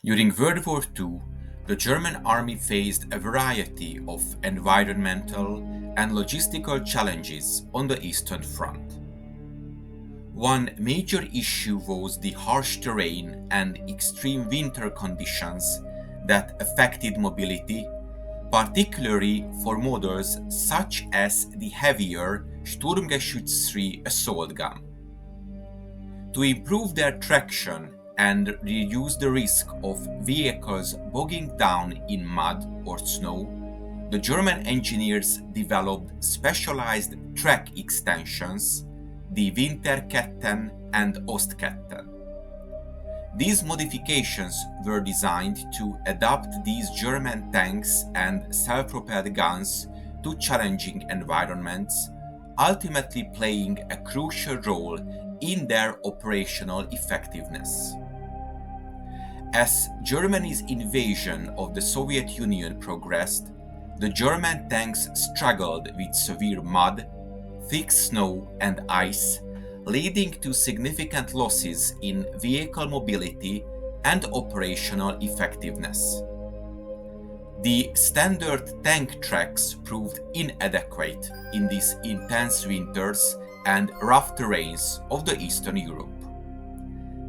During World War II, the German army faced a variety of environmental and logistical challenges on the Eastern Front. One major issue was the harsh terrain and extreme winter conditions that affected mobility, particularly for models such as the heavier Sturmgeschütz 3 assault gun. To improve their traction and reduce the risk of vehicles bogging down in mud or snow, the German engineers developed specialized track extensions, the Winterketten and Ostketten. These modifications were designed to adapt these German tanks and self-propelled guns to challenging environments, ultimately playing a crucial role in their operational effectiveness. As Germany's invasion of the Soviet Union progressed, the German tanks struggled with severe mud, thick snow, and ice, leading to significant losses in vehicle mobility and operational effectiveness. The standard tank tracks proved inadequate in these intense winters and rough terrains of the Eastern Europe.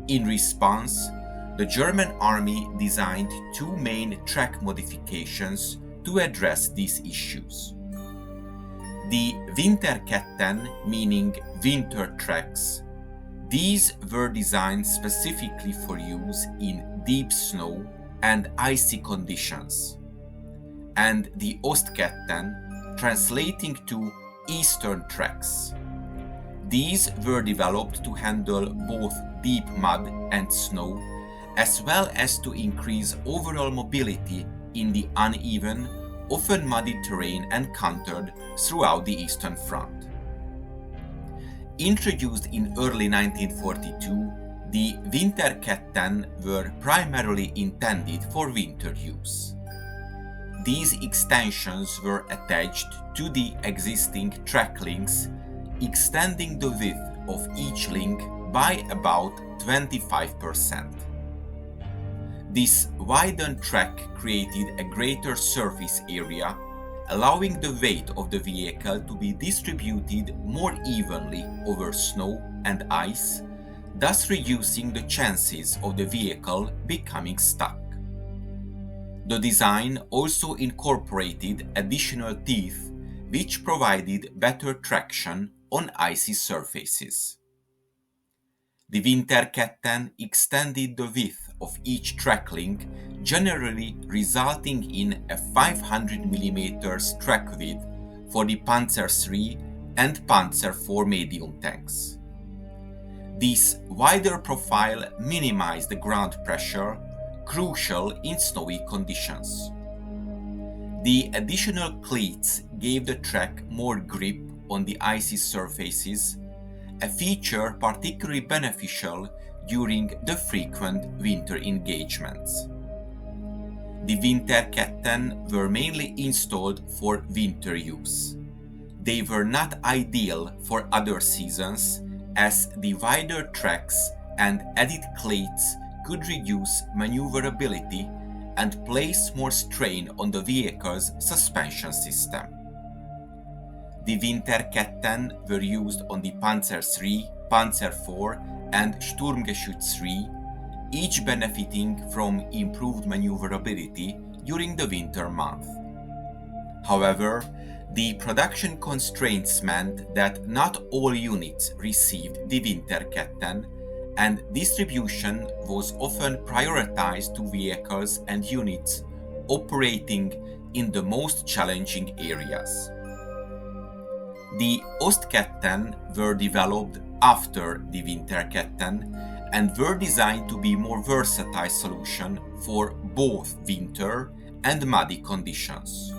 In response, the German army designed two main track modifications to address these issues. The Winterketten, meaning winter tracks, these were designed specifically for use in deep snow and icy conditions, and the Ostketten, translating to eastern tracks. These were developed to handle both deep mud and snow, as well as to increase overall mobility in the uneven, often muddy terrain encountered throughout the Eastern Front. Introduced in early 1942, the Winterketten were primarily intended for winter use. These extensions were attached to the existing track links, extending the width of each link by about 25%. This widened track created a greater surface area, allowing the weight of the vehicle to be distributed more evenly over snow and ice, thus reducing the chances of the vehicle becoming stuck. The design also incorporated additional teeth, which provided better traction on icy surfaces. The Winterketten extended the width of each track link, generally resulting in a 500 mm track width for the Panzer III and Panzer IV medium tanks. This wider profile minimized the ground pressure, crucial in snowy conditions. The additional cleats gave the track more grip on the icy surfaces, a feature particularly beneficial during the frequent winter engagements. The Winterketten were mainly installed for winter use. They were not ideal for other seasons, as the wider tracks and added cleats could reduce maneuverability and place more strain on the vehicle's suspension system. The Winterketten were used on the Panzer III, Panzer IV, and Sturmgeschütz 3, each benefiting from improved maneuverability during the winter month. However, the production constraints meant that not all units received the Winterketten, and distribution was often prioritized to vehicles and units operating in the most challenging areas. The Ostketten were developed after the Winterketten and were designed to be more versatile solution for both winter and muddy conditions.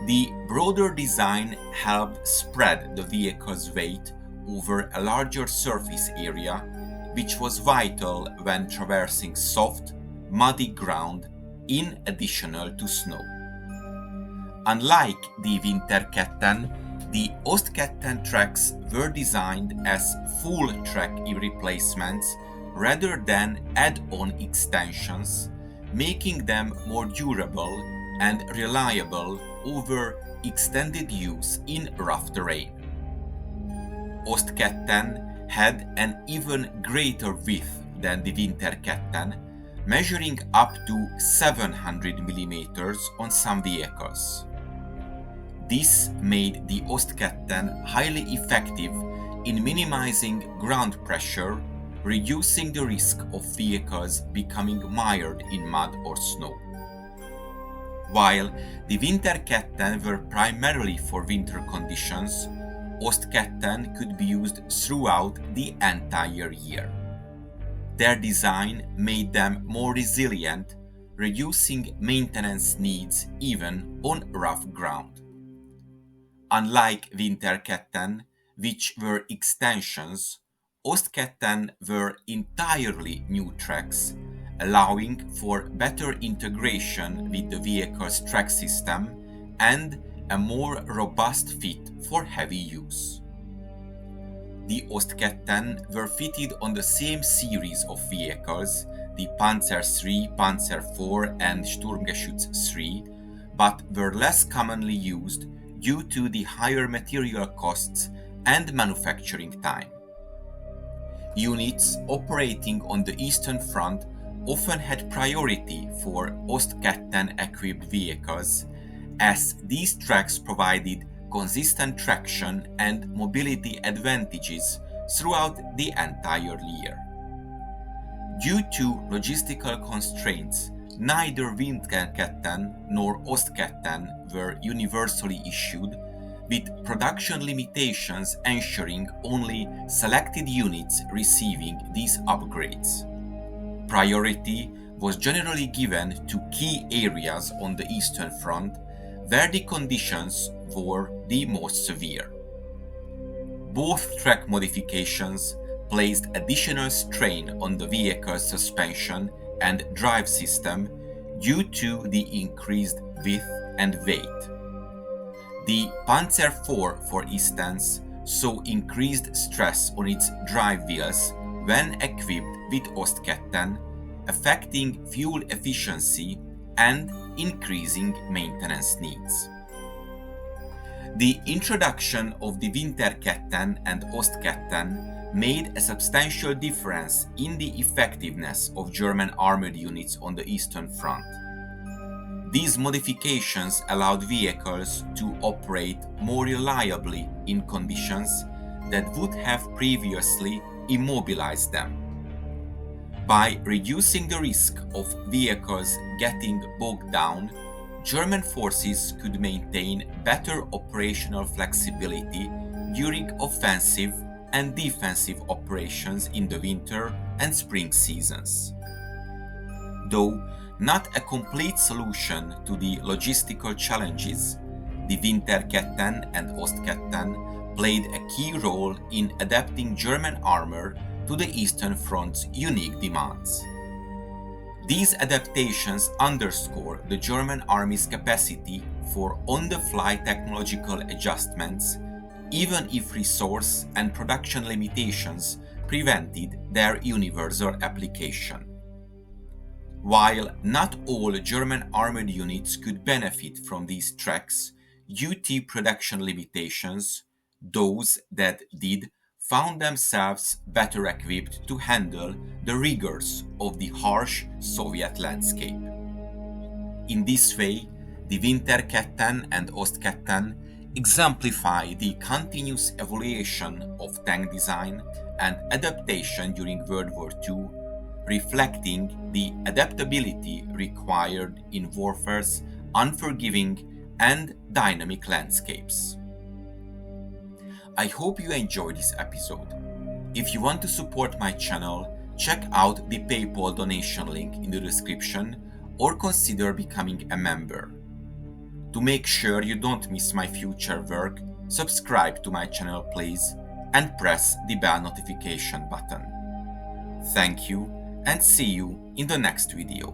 The broader design helped spread the vehicle's weight over a larger surface area, which was vital when traversing soft, muddy ground in addition to snow. Unlike the Winterketten, the Ostketten tracks were designed as full track replacements rather than add-on extensions, making them more durable and reliable over extended use in rough terrain. Ostketten had an even greater width than the Winterketten, measuring up to 700 mm on some vehicles. This made the Ostketten highly effective in minimizing ground pressure, reducing the risk of vehicles becoming mired in mud or snow. While the Winterketten were primarily for winter conditions, Ostketten could be used throughout the entire year. Their design made them more resilient, reducing maintenance needs even on rough ground. Unlike Winterketten, which were extensions, Ostketten were entirely new tracks, allowing for better integration with the vehicle's track system and a more robust fit for heavy use. The Ostketten were fitted on the same series of vehicles, the Panzer III, Panzer IV and Sturmgeschütz III, but were less commonly used due to the higher material costs and manufacturing time. Units operating on the Eastern Front often had priority for Ostketten-equipped vehicles, as these tracks provided consistent traction and mobility advantages throughout the entire year. Due to logistical constraints, neither Winterketten nor Ostketten were universally issued, with production limitations ensuring only selected units receiving these upgrades. Priority was generally given to key areas on the Eastern Front where the conditions were the most severe. Both track modifications placed additional strain on the vehicle's suspension and drive system due to the increased width and weight. The Panzer IV, for instance, saw increased stress on its drive wheels when equipped with Ostketten, affecting fuel efficiency and increasing maintenance needs. The introduction of the Winterketten and Ostketten made a substantial difference in the effectiveness of German armored units on the Eastern Front. These modifications allowed vehicles to operate more reliably in conditions that would have previously immobilized them. By reducing the risk of vehicles getting bogged down, German forces could maintain better operational flexibility during offensive and defensive operations in the winter and spring seasons. Though not a complete solution to the logistical challenges, the Winterketten and Ostketten played a key role in adapting German armor to the Eastern Front's unique demands. These adaptations underscore the German Army's capacity for on-the-fly technological adjustments, even if resource and production limitations prevented their universal application. While not all German armored units could benefit from these tracks due to production limitations, those that did found themselves better equipped to handle the rigors of the harsh Soviet landscape. In this way, the Winterketten and Ostketten exemplify the continuous evaluation of tank design and adaptation during World War II, reflecting the adaptability required in warfare's unforgiving and dynamic landscapes. I hope you enjoyed this episode. If you want to support my channel, check out the PayPal donation link in the description or consider becoming a member. To make sure you don't miss my future work, subscribe to my channel please and press the bell notification button. Thank you and see you in the next video.